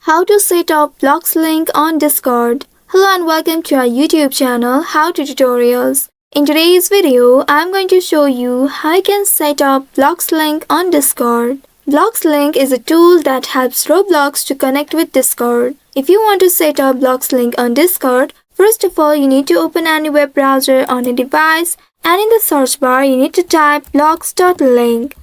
How to set up Bloxlink on Discord. Hello and welcome to our YouTube channel How to Tutorials. In today's video, I'm going to show you how you can set up Bloxlink on Discord. Bloxlink is a tool that helps Roblox to connect with Discord. If you want to set up Bloxlink on Discord, first of all you need to open any web browser on a device and in the search bar you need to type blox.link.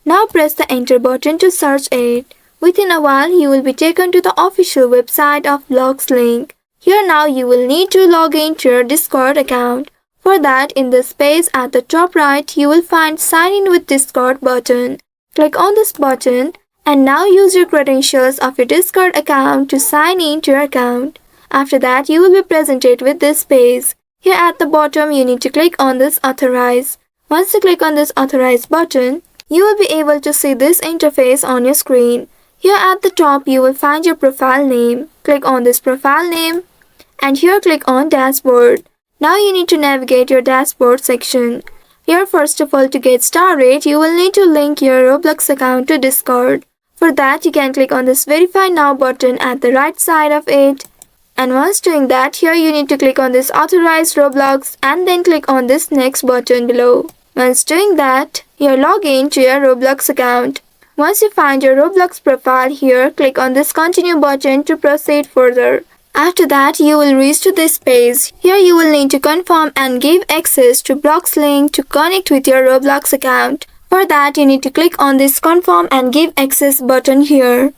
Now press the enter button to search it. Within a while, you will be taken to the official website of Bloxlink. Here now you will need to log in to your Discord account. For that, in the space at the top right, you will find Sign in with Discord button. Click on this button and now use your credentials of your Discord account to sign in to your account. After that, you will be presented with this page. Here at the bottom, you need to click on this Authorize. Once you click on this Authorize button, you will be able to see this interface on your screen. Here at the top, you will find your profile name. Click on this profile name and here click on Dashboard. Now you need to navigate your dashboard section. Here first of all, to get started, you will need to link your Roblox account to Discord. For that, you can click on this Verify Now button at the right side of it. And once doing that, here you need to click on this Authorize Roblox and then click on this Next button below. Once doing that, here log in to your Roblox account. Once you find your Roblox profile here, click on this Continue button to proceed further. After that, you will reach to this page. Here you will need to confirm and give access to Bloxlink to connect with your Roblox account. For that, you need to click on this Confirm and Give Access button here.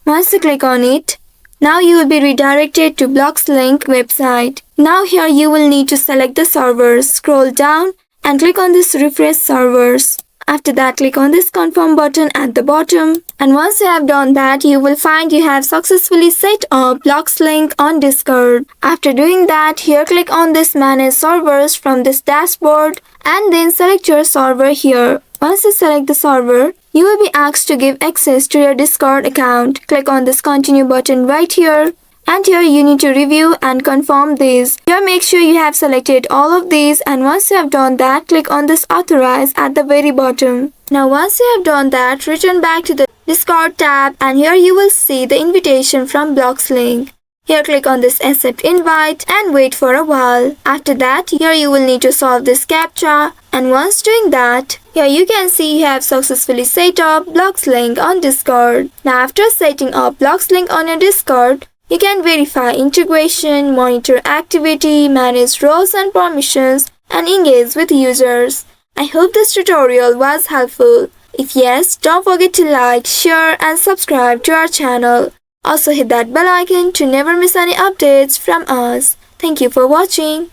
Once you click on it, now you will be redirected to Bloxlink website. Now here you will need to select the servers. Scroll down and click on this Refresh Servers. After that, click on this Confirm button at the bottom. And once you have done that, you will find you have successfully set up Bloxlink on Discord. After doing that, here click on this Manage Servers from this dashboard and then select your server here. Once you select the server, you will be asked to give access to your Discord account. Click on this Continue button right here. And here you need to review and confirm these. Here make sure you have selected all of these and once you have done that, click on this Authorize at the very bottom. Now once you have done that, return back to the Discord tab and here you will see the invitation from Bloxlink. Here click on this Accept Invite and wait for a while. After that, here you will need to solve this CAPTCHA and once doing that, here you can see you have successfully set up Bloxlink on Discord. Now after setting up Bloxlink on your Discord, you can verify integration, monitor activity, manage roles and permissions, and engage with users. I hope this tutorial was helpful. If yes, don't forget to like, share, and subscribe to our channel. Also hit that bell icon to never miss any updates from us. Thank you for watching.